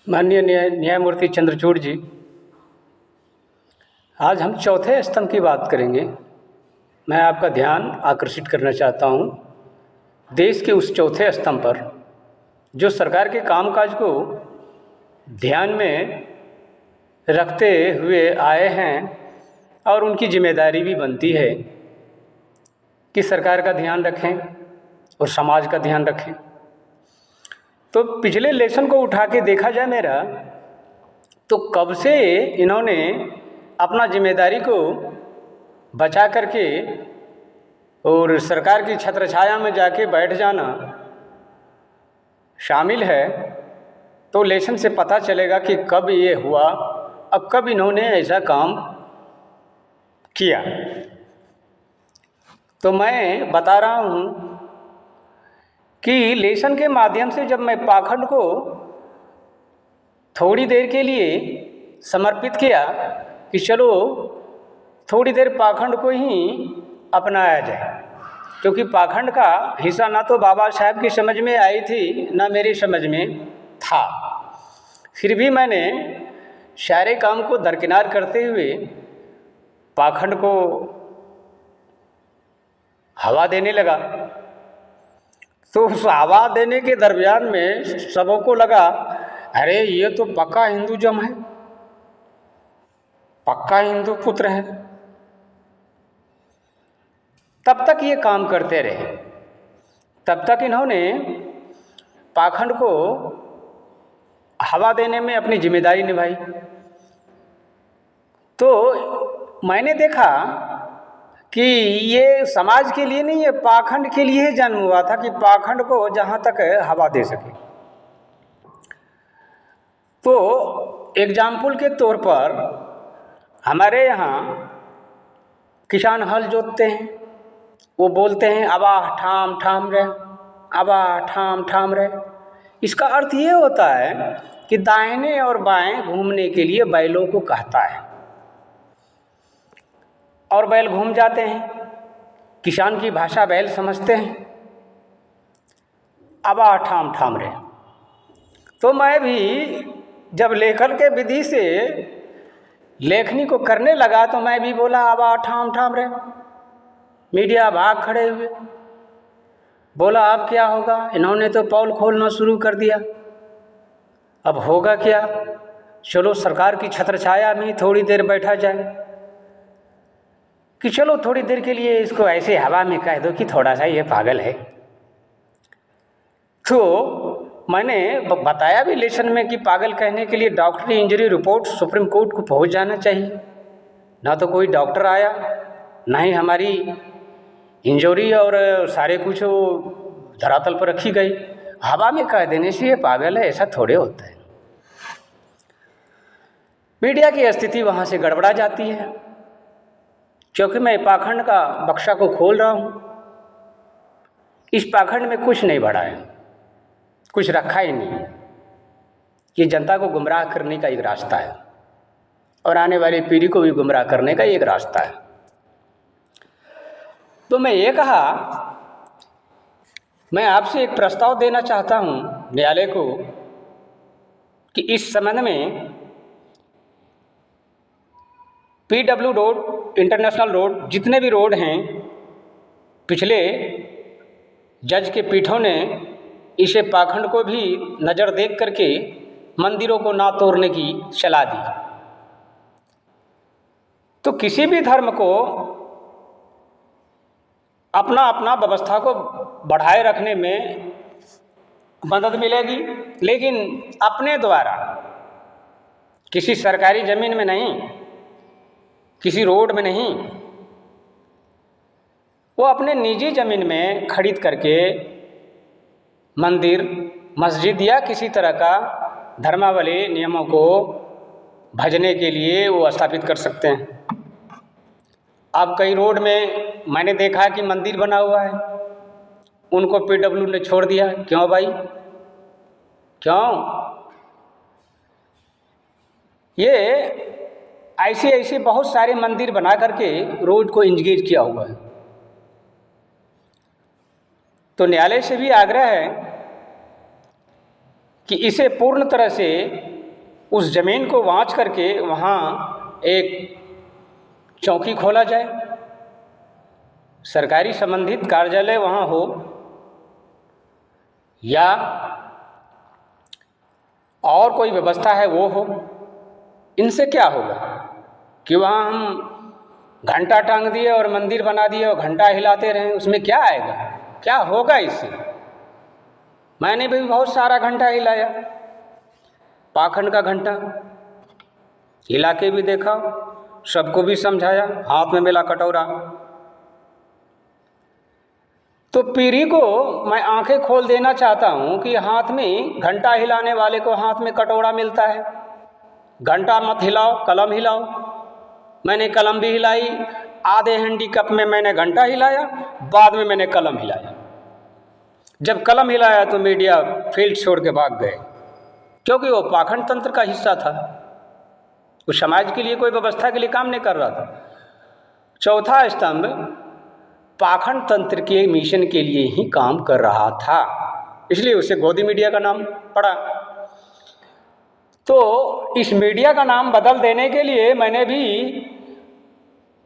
माननीय न्यायमूर्ति चंद्रचूड़ जी, आज हम चौथे स्तंभ की बात करेंगे। मैं आपका ध्यान आकर्षित करना चाहता हूँ देश के उस चौथे स्तंभ पर जो सरकार के कामकाज को ध्यान में रखते हुए आए हैं और उनकी जिम्मेदारी भी बनती है कि सरकार का ध्यान रखें और समाज का ध्यान रखें। तो पिछले लेसन को उठा के देखा जाए मेरा, तो कब से इन्होंने अपना जिम्मेदारी को बचा करके और सरकार की छत्रछाया में जाके बैठ जाना शामिल है, तो लेसन से पता चलेगा कि कब ये हुआ, अब कब इन्होंने ऐसा काम किया। तो मैं बता रहा हूँ कि लेसन के माध्यम से जब मैं पाखंड को थोड़ी देर के लिए समर्पित किया कि चलो थोड़ी देर पाखंड को ही अपनाया जाए, क्योंकि पाखंड का हिस्सा ना तो बाबा साहब की समझ में आई थी ना मेरी समझ में था, फिर भी मैंने सारे काम को दरकिनार करते हुए पाखंड को हवा देने लगा। तो उस हवा देने के दरमियान में सबों को लगा, अरे ये तो पक्का हिंदुज़म है, पक्का हिंदू पुत्र है। तब तक ये काम करते रहे, तब तक इन्होंने पाखंड को हवा देने में अपनी जिम्मेदारी निभाई। तो मैंने देखा कि ये समाज के लिए नहीं, ये पाखंड के लिए जन्म हुआ था कि पाखंड को जहाँ तक हवा दे सके। तो एग्जाम्पल के तौर पर हमारे यहाँ किसान हल जोतते हैं, वो बोलते हैं अबा ठाम ठाम रहे, अबा ठाम ठाम रहे। इसका अर्थ ये होता है कि दाहिने और बाएं घूमने के लिए बैलों को कहता है और बैल घूम जाते हैं। किसान की भाषा बैल समझते हैं, अबा ठाम ठाम रहे। तो मैं भी जब लेखन के विधि से लेखनी को करने लगा तो मैं भी बोला अबा ठाम ठाम रहे। मीडिया भाग खड़े हुए, बोला अब क्या होगा, इन्होंने तो पॉल खोलना शुरू कर दिया, अब होगा क्या, चलो सरकार की छत्रछाया में थोड़ी देर बैठा जाए, कि चलो थोड़ी देर के लिए इसको ऐसे हवा में कह दो कि थोड़ा सा ये पागल है। तो मैंने बताया भी लेसन में कि पागल कहने के लिए डॉक्टरी इंजरी रिपोर्ट सुप्रीम कोर्ट को पहुंच जाना चाहिए। ना तो कोई डॉक्टर आया, ना ही हमारी इंजरी और सारे कुछ धरातल पर रखी गई। हवा में कह देने से ये पागल है, ऐसा थोड़े होता है। मीडिया की स्थिति वहाँ से गड़बड़ा जाती है, क्योंकि मैं पाखंड का बक्सा को खोल रहा हूँ। इस पाखंड में कुछ नहीं बढ़ा है, कुछ रखा ही नहीं। ये जनता को गुमराह करने का एक रास्ता है और आने वाली पीढ़ी को भी गुमराह करने का एक रास्ता है। तो मैं ये कहा, मैं आपसे एक प्रस्ताव देना चाहता हूँ न्यायालय को कि इस संबंध में PW रोड, इंटरनेशनल रोड, जितने भी रोड हैं, पिछले जज के पीठों ने इसे पाखंड को भी नज़र देख करके मंदिरों को ना तोड़ने की सलाह दी। तो किसी भी धर्म को अपना अपना व्यवस्था को बढ़ाए रखने में मदद मिलेगी, लेकिन अपने द्वारा किसी सरकारी ज़मीन में नहीं, किसी रोड में नहीं, वो अपने निजी ज़मीन में खरीद करके मंदिर, मस्जिद या किसी तरह का धर्मावली नियमों को भजने के लिए वो स्थापित कर सकते हैं। अब कई रोड में मैंने देखा कि मंदिर बना हुआ है, उनको PW ने छोड़ दिया। क्यों भाई, क्यों? ये ऐसे बहुत सारे मंदिर बना करके रोड को इंगेज किया हुआ है। तो न्यायालय से भी आग्रह है कि इसे पूर्ण तरह से उस ज़मीन को वाँच करके वहाँ एक चौकी खोला जाए, सरकारी संबंधित कार्यालय वहाँ हो, या और कोई व्यवस्था है वो हो। इनसे क्या होगा कि वहाँ हम घंटा टांग दिए और मंदिर बना दिए और घंटा हिलाते रहें, उसमें क्या आएगा, क्या होगा इससे? मैंने भी बहुत सारा घंटा हिलाया, पाखंड का घंटा हिला के भी देखा, सबको भी समझाया, हाथ में मिला कटोरा। तो पीढ़ी को मैं आंखें खोल देना चाहता हूँ कि हाथ में घंटा हिलाने वाले को हाथ में कटोरा मिलता है। घंटा मत हिलाओ, कलम हिलाओ। मैंने कलम भी हिलाई, आधे हैंडीकप में मैंने घंटा हिलाया, बाद में मैंने कलम हिलाया। जब कलम हिलाया तो मीडिया फील्ड छोड़ के भाग गए, क्योंकि वो पाखंड तंत्र का हिस्सा था, वो समाज के लिए कोई व्यवस्था के लिए काम नहीं कर रहा था। चौथा स्तंभ पाखंड तंत्र के मिशन के लिए ही काम कर रहा था, इसलिए उसे गोदी मीडिया का नाम पड़ा। तो इस मीडिया का नाम बदल देने के लिए मैंने भी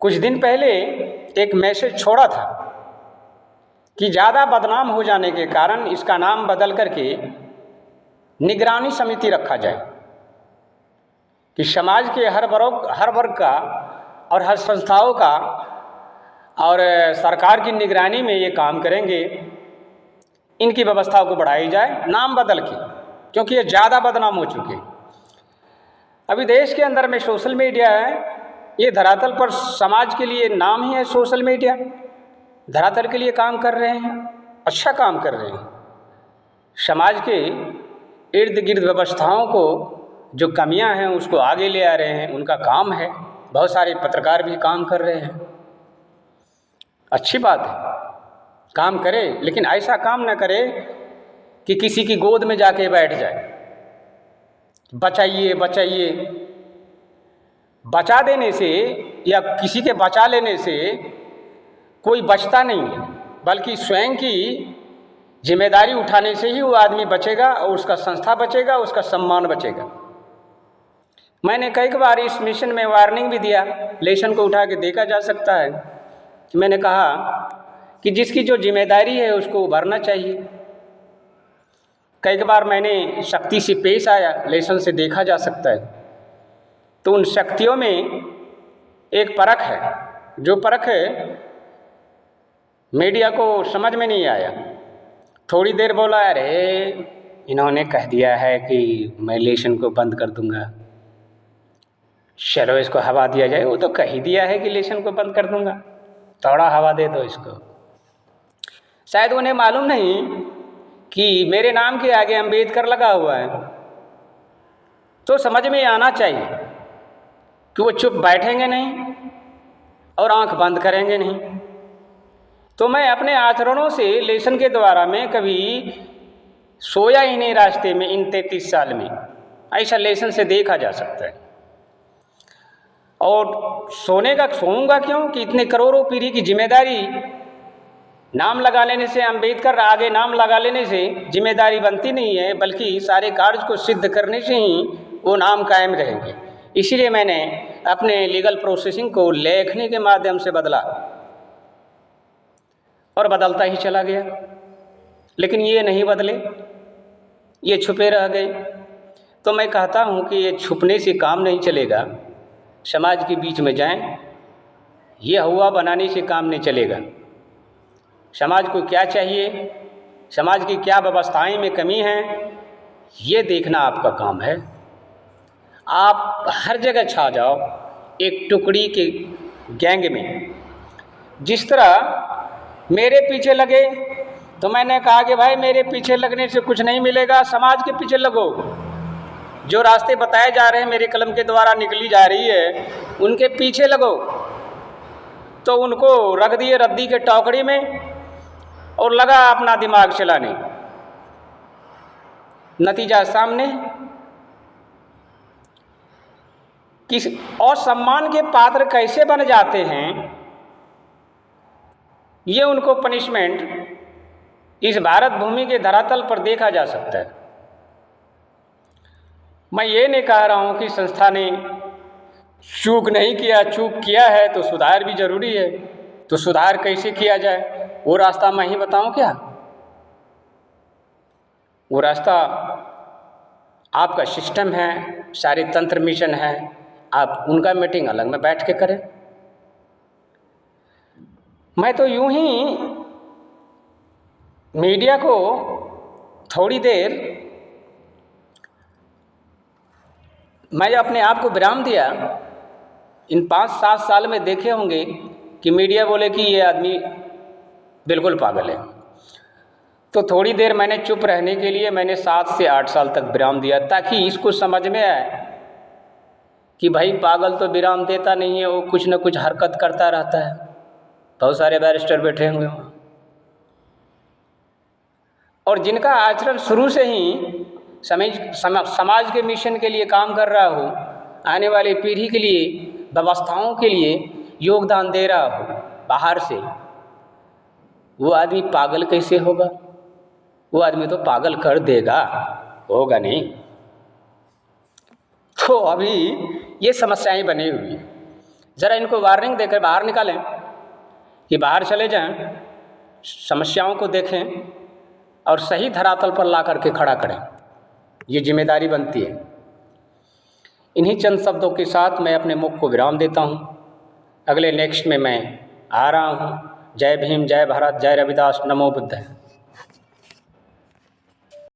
कुछ दिन पहले एक मैसेज छोड़ा था कि ज़्यादा बदनाम हो जाने के कारण इसका नाम बदल करके निगरानी समिति रखा जाए, कि समाज के हर वर्ग का और हर संस्थाओं का और सरकार की निगरानी में ये काम करेंगे, इनकी व्यवस्थाओं को बढ़ाई जाए नाम बदल के, क्योंकि ये ज़्यादा बदनाम हो चुके हैं। अभी देश के अंदर में सोशल मीडिया है, ये धरातल पर समाज के लिए नाम ही है सोशल मीडिया, धरातल के लिए काम कर रहे हैं, अच्छा काम कर रहे हैं। समाज के इर्द गिर्द व्यवस्थाओं को जो कमियां हैं उसको आगे ले आ रहे हैं, उनका काम है। बहुत सारे पत्रकार भी काम कर रहे हैं, अच्छी बात है, काम करे, लेकिन ऐसा काम न करे कि किसी की गोद में जाके बैठ जाए, बचाइए बचाइए। बचा देने से या किसी के बचा लेने से कोई बचता नहीं है, बल्कि स्वयं की जिम्मेदारी उठाने से ही वो आदमी बचेगा और उसका संस्था बचेगा, उसका सम्मान बचेगा। मैंने कई बार इस मिशन में वार्निंग भी दिया, लेसन को उठा के देखा जा सकता है। मैंने कहा कि जिसकी जो जिम्मेदारी है उसको उभरना चाहिए। कई बार मैंने शक्ति से पेश आया, लेसन से देखा जा सकता है। तो उन शक्तियों में एक परख है, जो परख मीडिया को समझ में नहीं आया। थोड़ी देर बोला, अरे इन्होंने कह दिया है कि मैं लेसन को बंद कर दूंगा, चलो इसको हवा दिया जाए। वो तो कह ही दिया है कि लेसन को बंद कर दूंगा, थोड़ा हवा दे दो इसको। शायद उन्हें मालूम नहीं कि मेरे नाम के आगे अम्बेडकर लगा हुआ है। तो समझ में आना चाहिए कि वो चुप बैठेंगे नहीं और आंख बंद करेंगे नहीं। तो मैं अपने आचरणों से लेसन के द्वारा में कभी सोया ही नहीं रास्ते में, इन 33 साल में ऐसा लेसन से देखा जा सकता है। और सोऊंगा क्यों कि इतने करोड़ों पीढ़ी की जिम्मेदारी नाम लगा लेने से, अम्बेडकर आगे नाम लगा लेने से जिम्मेदारी बनती नहीं है, बल्कि सारे कार्य को सिद्ध करने से ही वो नाम कायम रहेंगे। इसीलिए मैंने अपने लीगल प्रोसेसिंग को लेखनी के माध्यम से बदला और बदलता ही चला गया। लेकिन ये नहीं बदले, ये छुपे रह गए। तो मैं कहता हूँ कि ये छुपने से काम नहीं चलेगा, समाज के बीच में जाएं, ये हुआ बनाने से काम नहीं चलेगा। समाज को क्या चाहिए, समाज की क्या व्यवस्थाएं में कमी है, ये देखना आपका काम है। आप हर जगह छा जाओ एक टुकड़ी के गैंग में। जिस तरह मेरे पीछे लगे, तो मैंने कहा कि भाई मेरे पीछे लगने से कुछ नहीं मिलेगा, समाज के पीछे लगो। जो रास्ते बताए जा रहे हैं, मेरे कलम के द्वारा निकली जा रही है, उनके पीछे लगो। तो उनको रख दिए रद्दी के टोकरी में और लगा अपना दिमाग चलाने। नतीजा सामने, किस और सम्मान के पात्र कैसे बन जाते हैं, ये उनको पनिशमेंट इस भारत भूमि के धरातल पर देखा जा सकता है। मैं ये नहीं कह रहा हूँ कि संस्था ने चूक नहीं किया, चूक किया है तो सुधार भी जरूरी है। तो सुधार कैसे किया जाए वो रास्ता मैं ही बताऊँ क्या? वो रास्ता आपका सिस्टम है, सारे तंत्र मिशन है, आप उनका मीटिंग अलग में बैठ के करें। मैं तो यूं ही मीडिया को थोड़ी देर मैं अपने आप को विराम दिया। इन 5-7 साल में देखे होंगे कि मीडिया बोले कि ये आदमी बिल्कुल पागल है, तो थोड़ी देर मैंने चुप रहने के लिए मैंने 7 से 8 साल तक विराम दिया, ताकि इसको समझ में आए कि भाई पागल तो विराम देता नहीं है, वो कुछ न कुछ हरकत करता रहता है। बहुत सारे बैरिस्टर बैठे हुए हैं और जिनका आचरण शुरू से ही समाज के मिशन के लिए काम कर रहा हो, आने वाली पीढ़ी के लिए, व्यवस्थाओं के लिए योगदान दे रहा हो बाहर से, वो आदमी पागल कैसे होगा? वो आदमी तो पागल कर देगा, होगा नहीं। तो अभी ये समस्याएं बनी हुई हैं, ज़रा इनको वार्निंग देकर बाहर निकालें कि बाहर चले जाएं, समस्याओं को देखें और सही धरातल पर ला करके खड़ा करें। ये जिम्मेदारी बनती है। इन्हीं चंद शब्दों के साथ मैं अपने मुख को विराम देता हूँ। अगले नेक्स्ट में मैं आ रहा हूँ। जय भीम, जय भारत, जय रविदास, नमो बुद्ध।